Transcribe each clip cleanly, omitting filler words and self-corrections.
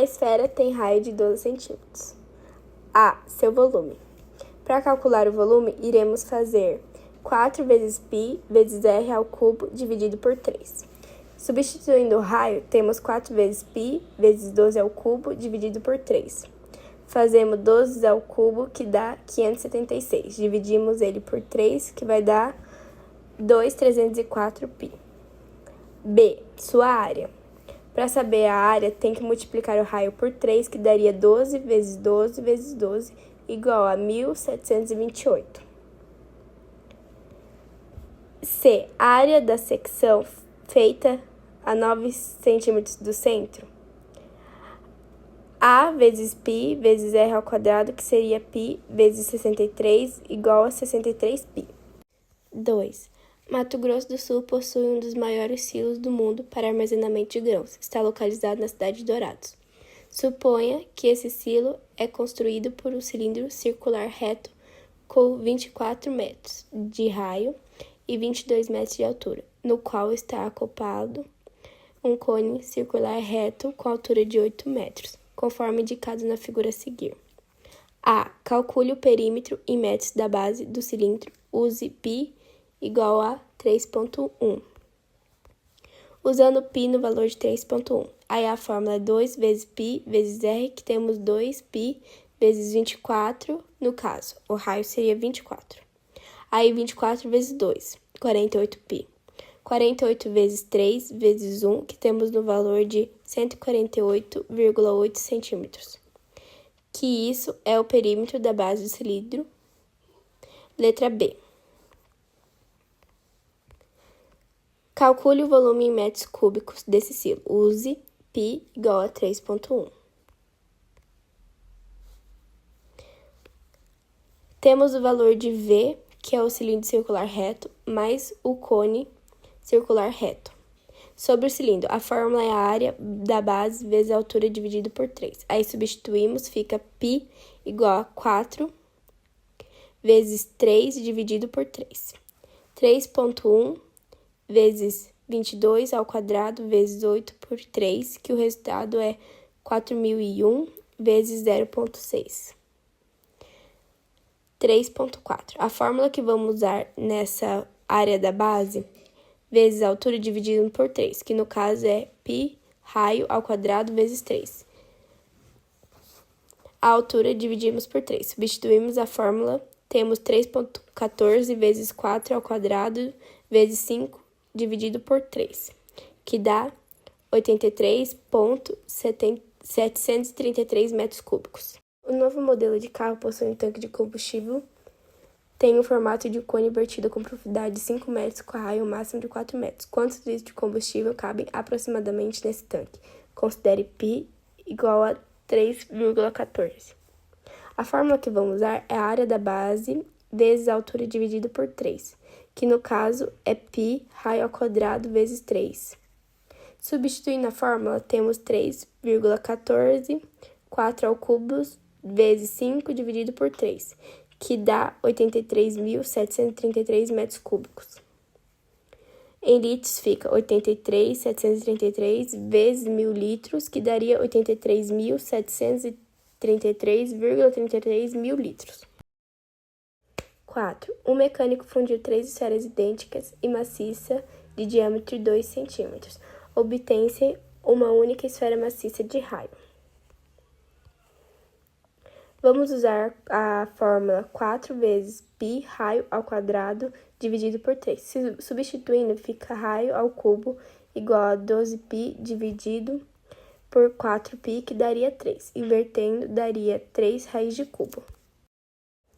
Uma esfera tem raio de 12 centímetros. A. Seu volume. Para calcular o volume, iremos fazer 4 vezes π vezes r ao cubo dividido por 3. Substituindo o raio, temos 4 vezes π vezes 12 ao cubo dividido por 3. Fazemos 12 ao cubo, que dá 576. Dividimos ele por 3, que vai dar 2.304π. B. Sua área. Para saber a área, tem que multiplicar o raio por 3, que daria 12 vezes 12 vezes 12, igual a 1.728. C. A área da secção feita a 9 centímetros do centro. A vezes π vezes r ao quadrado, que seria π vezes 63, igual a 63π. 2. Mato Grosso do Sul possui um dos maiores silos do mundo para armazenamento de grãos. Está localizado na cidade de Dourados. Suponha que esse silo é construído por um cilindro circular reto com 24 metros de raio e 22 metros de altura, no qual está acoplado um cone circular reto com altura de 8 metros, conforme indicado na figura a seguir. A. Calcule o perímetro em metros da base do cilindro. Use π igual a 3,1. Usando π no valor de 3,1. Aí a fórmula é 2 vezes π vezes r, que temos 2π vezes 24, no caso, o raio seria 24. Aí 24 vezes 2, 48π. 48 vezes 3 vezes 1, que temos no valor de 148,8 centímetros. Que isso é o perímetro da base do cilindro. Letra B. Calcule o volume em metros cúbicos desse silo. Use π igual a 3,1. Temos o valor de V, que é o cilindro circular reto, mais o cone circular reto. Sobre o cilindro, a fórmula é a área da base vezes a altura dividido por 3. Aí substituímos, fica π igual a 4 vezes 3 dividido por 3. 3,1 vezes 22 ao quadrado vezes 8 por 3, que o resultado é 4.001 vezes 0,6. 3,4. A fórmula que vamos usar nessa área da base, vezes a altura dividido por 3, que no caso é π raio ao quadrado vezes 3. A altura dividimos por 3. Substituímos a fórmula, temos 3,14 vezes 4 ao quadrado vezes 5 dividido por 3, que dá 83,733 metros cúbicos. O novo modelo de carro possui um tanque de combustível, tem o formato de cone invertido com profundidade de 5 metros com raio máximo de 4 metros. Quantos litros de combustível cabem aproximadamente nesse tanque? Considere π igual a 3,14. A fórmula que vamos usar é a área da base vezes a altura dividido por 3, que no caso é π raio ao quadrado vezes 3. Substituindo a fórmula, temos 3,14, 4 ao cubo vezes 5 dividido por 3, que dá 83.733 metros cúbicos. Em litros fica 83.733 vezes 1.000 litros, que daria 83.733,33 mil litros. 4. Um mecânico fundiu 3 esferas idênticas e maciça de diâmetro de 2 centímetros. Obtém-se uma única esfera maciça de raio. Vamos usar a fórmula 4 vezes π raio ao quadrado dividido por 3. Substituindo, fica raio ao cubo igual a 12π dividido por 4π, que daria 3. Invertendo, daria 3 raiz de cubo.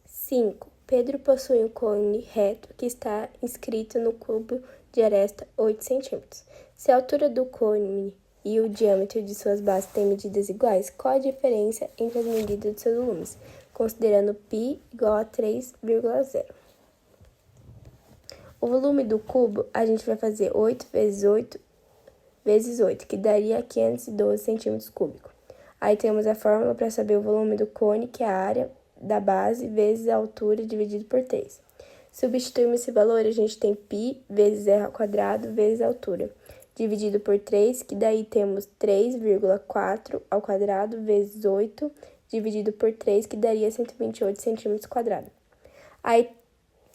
5. Pedro possui um cone reto que está inscrito no cubo de aresta 8 centímetros. Se a altura do cone e o diâmetro de suas bases têm medidas iguais, qual a diferença entre as medidas de seus volumes, considerando π igual a 3,0? O volume do cubo, a gente vai fazer 8 vezes 8 vezes 8, que daria 512 centímetros cúbicos. Aí temos a fórmula para saber o volume do cone, que é a área da base vezes a altura dividido por 3. Substituímos esse valor, a gente tem π vezes r ao quadrado vezes a altura, dividido por 3, que daí temos 3,4 ao quadrado vezes 8, dividido por 3, que daria 128 centímetros quadrados. Aí,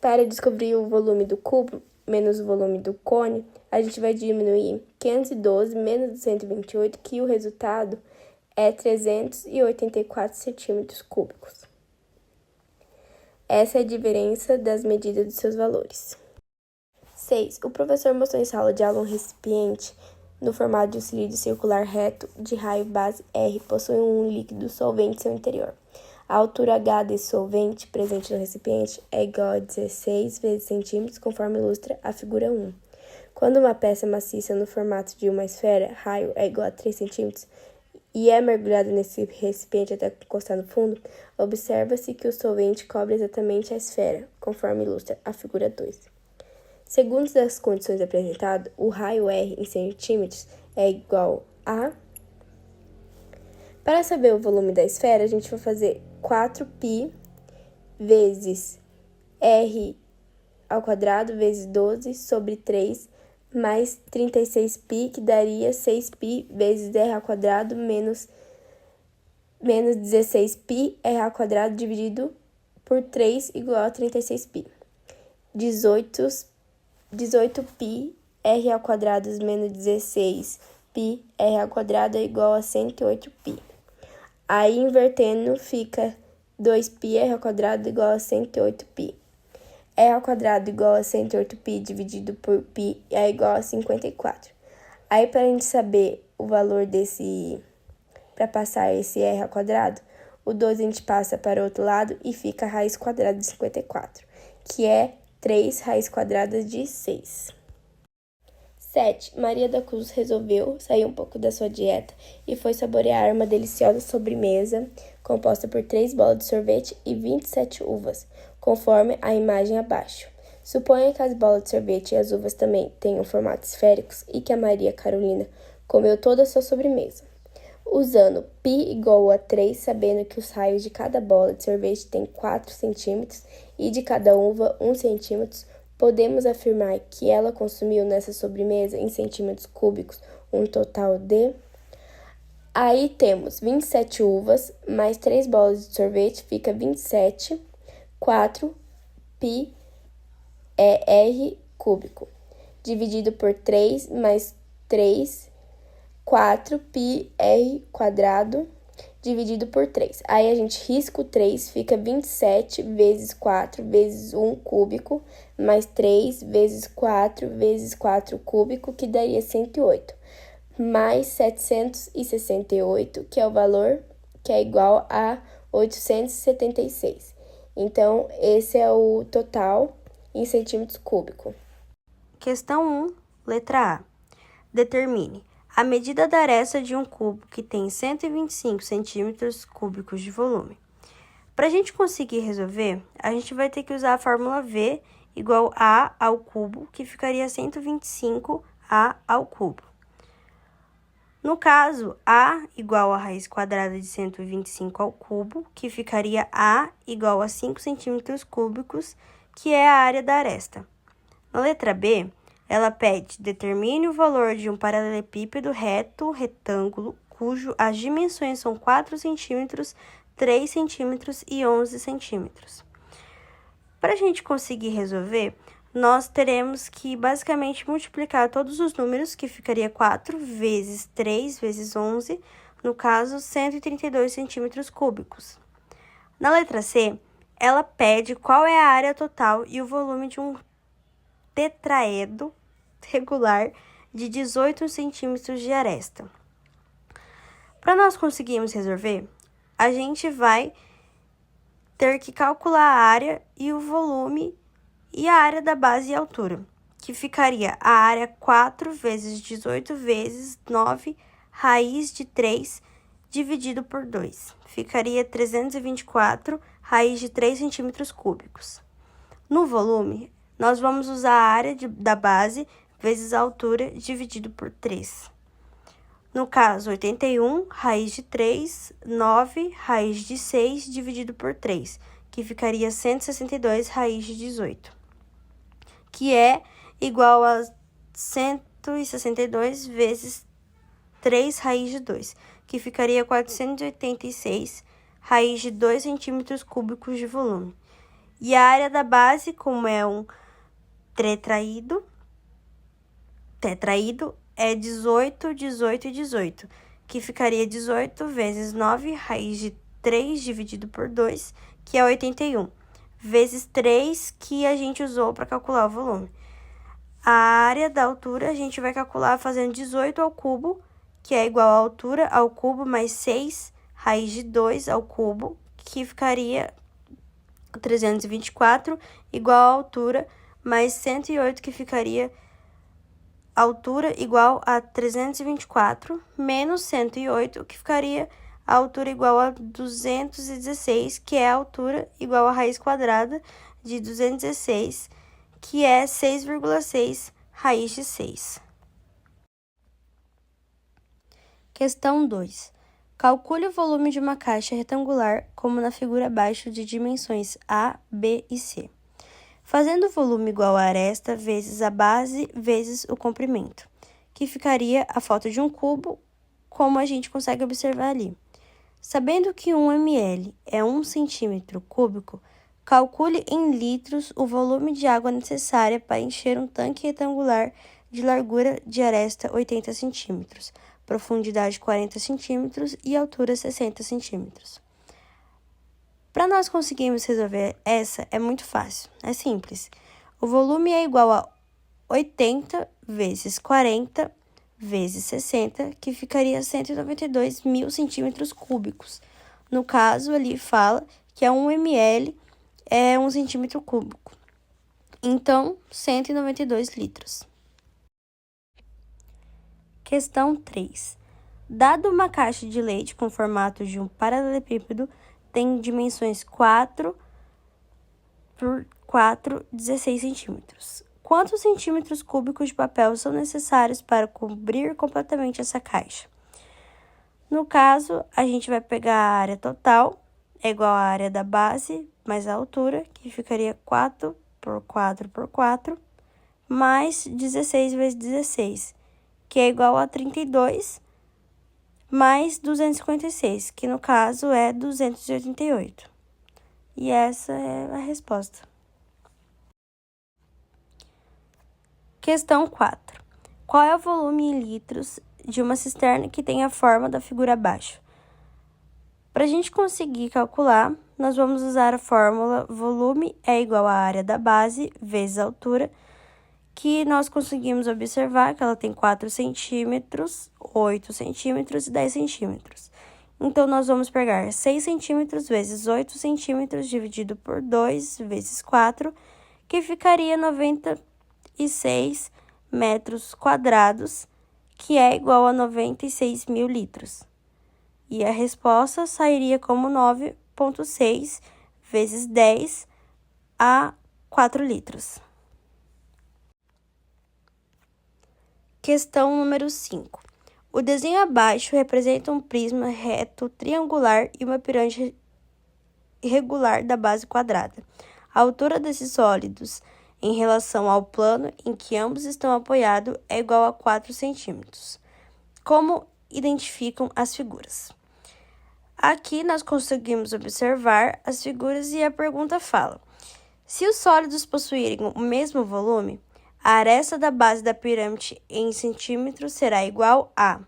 para descobrir o volume do cubo menos o volume do cone, a gente vai diminuir 512 menos 128, que o resultado é 384 centímetros cúbicos. Essa é a diferença das medidas dos seus valores. 6. O professor mostrou em sala de aula um recipiente no formato de um cilindro circular reto de raio base R, possui um líquido solvente em seu interior. A altura H desse solvente presente no recipiente é igual a 16 vezes centímetros, conforme ilustra a figura 1. Quando uma peça maciça no formato de uma esfera, raio, é igual a 3 centímetros, e é mergulhada nesse recipiente até encostar no fundo, observa-se que o solvente cobre exatamente a esfera, conforme ilustra a figura 2. Segundo as condições apresentadas, o raio R em centímetros é igual a... Para saber o volume da esfera, a gente vai fazer 4π vezes R ao quadrado vezes 12 sobre 3 mais 36π, que daria 6π vezes R ao quadrado menos 16π R ao quadrado dividido por 3 igual a 36π. 18π R ao quadrado menos 16π R ao quadrado é igual a 108π. Aí, invertendo, fica 2π R ao quadrado igual a 108π. R ao quadrado igual a 108π dividido por π é igual a 54. Aí, para a gente saber o valor para passar esse R ao quadrado, o 12 a gente passa para o outro lado e fica a raiz quadrada de 54, que é 3 raiz quadrada de 6. 7. Maria da Cruz resolveu sair um pouco da sua dieta e foi saborear uma deliciosa sobremesa composta por 3 bolas de sorvete e 27 uvas, conforme a imagem abaixo. Suponha que as bolas de sorvete e as uvas também tenham formatos esféricos e que a Maria Carolina comeu toda a sua sobremesa. Usando π igual a 3, sabendo que os raios de cada bola de sorvete têm 4 centímetros e de cada uva 1 centímetro, podemos afirmar que ela consumiu nessa sobremesa em centímetros cúbicos um total de... Aí temos 27 uvas mais 3 bolas de sorvete, fica 27, 4 π é R cúbico, dividido por 3 mais 3, 4 π R quadrado, dividido por 3. Aí a gente risca o 3, fica 27 vezes 4 vezes 1 cúbico, mais 3 vezes 4 vezes 4 cúbico, que daria 108, mais 768, que é o valor que é igual a 876. Então, esse é o total em centímetros cúbicos. Questão 1, letra A. Determine a medida da aresta de um cubo que tem 125 centímetros cúbicos de volume. Para a gente conseguir resolver, a gente vai ter que usar a fórmula V igual a ao cubo, que ficaria 125A ao cubo. No caso, A igual a raiz quadrada de 125 ao cubo, que ficaria A igual a 5 centímetros cúbicos, que é a área da aresta. Na letra B, ela pede, determine o valor de um paralelepípedo retângulo, cujo as dimensões são 4 centímetros, 3 centímetros e 11 centímetros. Para a gente conseguir resolver, nós teremos que basicamente multiplicar todos os números, que ficaria 4 vezes 3 vezes 11, no caso, 132 centímetros cúbicos. Na letra C, ela pede qual é a área total e o volume de um tetraedro regular de 18 centímetros de aresta. Para nós conseguirmos resolver, a gente vai ter que calcular a área e o volume e a área da base e altura, que ficaria a área 4 vezes 18 vezes 9 raiz de 3 dividido por 2. Ficaria 324 raiz de 3 centímetros cúbicos. No volume, nós vamos usar a área da base vezes a altura dividido por 3. No caso, 81 raiz de 3, 9 raiz de 6 dividido por 3, que ficaria 162 raiz de 18, que é igual a 162 vezes 3 raiz de 2, que ficaria 486 raiz de 2 centímetros cúbicos de volume. E a área da base, como é um tetraído, é 18, 18 e 18, que ficaria 18 vezes 9 raiz de 3 dividido por 2, que é 81, vezes 3 que a gente usou para calcular o volume. A área da altura a gente vai calcular fazendo 18 ao cubo, que é igual à altura ao cubo mais 6 raiz de 2 ao cubo, que ficaria 324, igual à altura mais 108, que ficaria altura igual a 324, menos 108, que ficaria a altura igual a 216, que é a altura igual a raiz quadrada de 216, que é 6,6 raiz de 6. Questão 2. Calcule o volume de uma caixa retangular, como na figura abaixo, de dimensões A, B e C, fazendo o volume igual a aresta vezes a base vezes o comprimento, que ficaria a foto de um cubo, como a gente consegue observar ali. Sabendo que 1 ml é 1 centímetro cúbico, calcule em litros o volume de água necessária para encher um tanque retangular de largura de aresta 80 centímetros, profundidade 40 centímetros e altura 60 centímetros. Para nós conseguirmos resolver essa, é muito fácil, é simples. O volume é igual a 80 vezes 40 vezes 60, que ficaria 192 mil centímetros cúbicos. No caso, ali fala que é 1 ml é 1 centímetro cúbico. Então, 192 litros. Questão 3. Dado uma caixa de leite com formato de um paralelepípedo, tem dimensões 4 por 4, 16 centímetros. Quantos centímetros cúbicos de papel são necessários para cobrir completamente essa caixa? No caso, a gente vai pegar a área total, é igual à área da base, mais a altura, que ficaria 4 por 4 por 4, mais 16 vezes 16, que é igual a 32, mais 256, que no caso é 288. E essa é a resposta. Questão 4. Qual é o volume em litros de uma cisterna que tem a forma da figura abaixo? Para a gente conseguir calcular, nós vamos usar a fórmula volume é igual à área da base vezes a altura, que nós conseguimos observar que ela tem 4 centímetros, 8 centímetros e 10 centímetros. Então, nós vamos pegar 6 centímetros vezes 8 centímetros dividido por 2 vezes 4, que ficaria 96 metros quadrados, que é igual a 96 mil litros. E a resposta sairia como 9,6 vezes 10 a 4 litros. Questão número 5. O desenho abaixo representa um prisma reto triangular e uma pirâmide irregular da base quadrada. A altura desses sólidos em relação ao plano em que ambos estão apoiados é igual a 4 centímetros. Como identificam as figuras? Aqui nós conseguimos observar as figuras e a pergunta fala: se os sólidos possuírem o mesmo volume, a aresta da base da pirâmide em centímetros será igual a...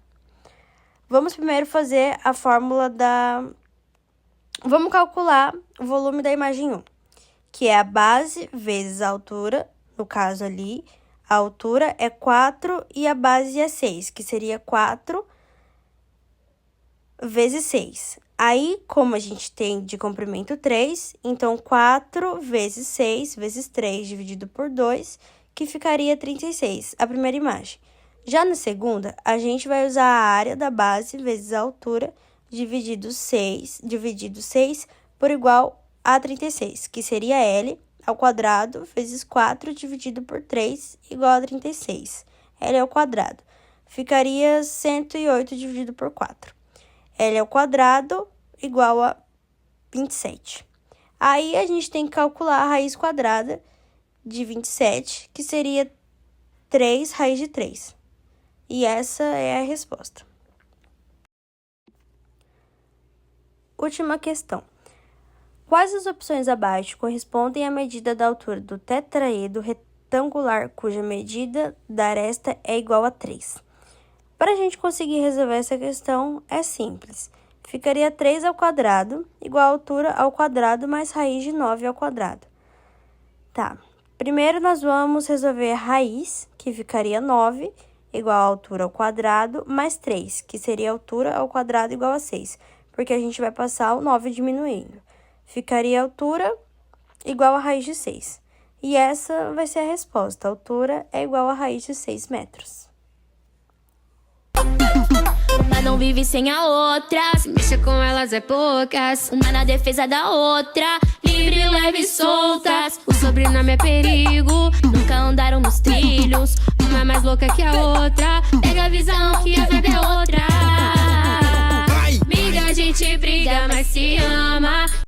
Vamos primeiro fazer a fórmula da... Vamos calcular o volume da imagem 1, que é a base vezes a altura, no caso ali, a altura é 4 e a base é 6, que seria 4 vezes 6. Aí, como a gente tem de comprimento 3, então 4 vezes 6 vezes 3 dividido por 2, que ficaria 36, a primeira imagem. Já na segunda, a gente vai usar a área da base vezes a altura dividido 6 por igual a 36, que seria L ao quadrado vezes 4 dividido por 3 igual a 36. L ao quadrado. Ficaria 108 dividido por 4. L ao quadrado igual a 27. Aí, a gente tem que calcular a raiz quadrada de 27, que seria 3 raiz de 3. E essa é a resposta. Última questão. Quais as opções abaixo correspondem à medida da altura do tetraedro retangular cuja medida da aresta é igual a 3? Para a gente conseguir resolver essa questão, é simples. Ficaria 3 ao quadrado igual a altura ao quadrado mais raiz de 9 ao quadrado. Tá, primeiro nós vamos resolver a raiz, que ficaria 9, igual a altura ao quadrado, mais 3, que seria a altura ao quadrado igual a 6, porque a gente vai passar o 9 diminuindo. Ficaria a altura igual a raiz de 6. E essa vai ser a resposta. A altura é igual a raiz de 6 metros. Uma não vive sem a outra, se mexa com elas é poucas. Uma na defesa da outra, livre, leve e soltas. O sobrenome é perigo, nunca andaram nos trilhos. Uma é mais louca que a outra, pega a visão que a vida é outra. Amiga, a gente briga, mas se ama.